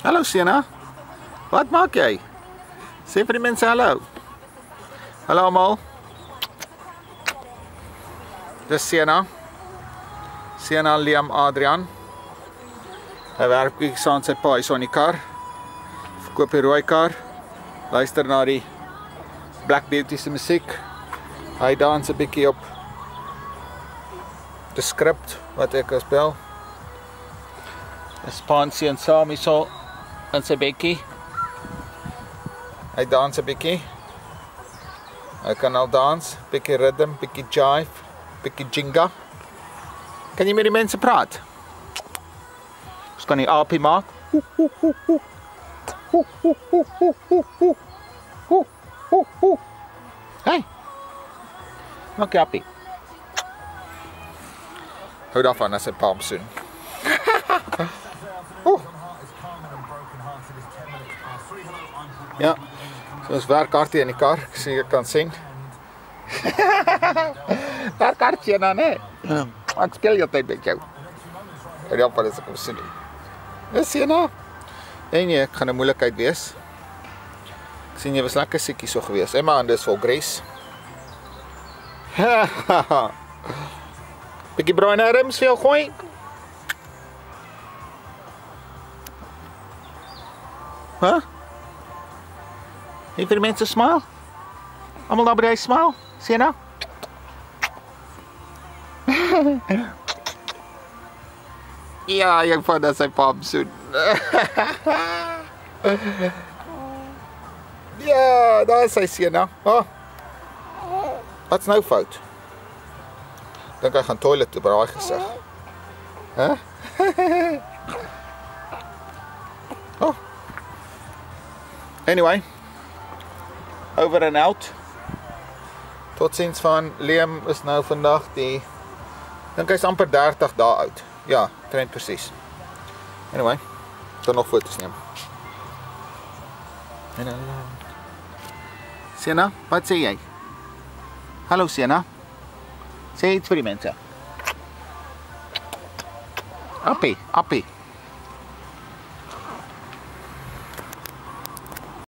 Hallo Sienna. Wat maak jy? Sê vir die mense hallo. Hallo almal. Dis Sienna. Sienna, Liam, Adrian. Hy werk saam met sy pa hier so in die kar. Verkoop die rooi kar. Luister na die Black Beauty se musiek. Hy dans 'n bietjie op die skrip wat ek speel. Dis Pansy en Sammy so en sy bekkie. Hy dans 'n bietjie. Hy kan al dans, bietjie rhythm, bietjie jive, bietjie jinga. Kan jy met die mense praat? Ons kan die aapie maak. Hey. Maak jy aapie. Hou daarvan as 'n palm soon. Ja, so ons werk hard hier in die kar, ek sien jy kan sien. Werk hard hier nou, nee. Ek speel jou tyd met jou. En ja, wat is ek om sien? Dis hier nou. En nee, ek gaan 'n moeilikheid wees. Ek sien jy was lekker siekie so gewees. Hey man, dis vol Grace. Bietjie bruin arms vir jou gooi. Huh? Hier vir die mense smile. Almal daar by die smile. Sien nou? Ja, ek vat dat sy pap soet. Ja, daar is sy sien nou. Oh. Wat's nou fout? Dink hy gaan toilet toe by daai gesig. Hæ? Oh. Anyway. Over and out. Totsiens van Liam is nou vandag die dink hy's amper 30 dae oud. Ja, trend presies. Anyway, dan nog foto's neem. Sienna, wat sê jy? Hallo Sienna. Sê iets vir die mense. Appie, appie.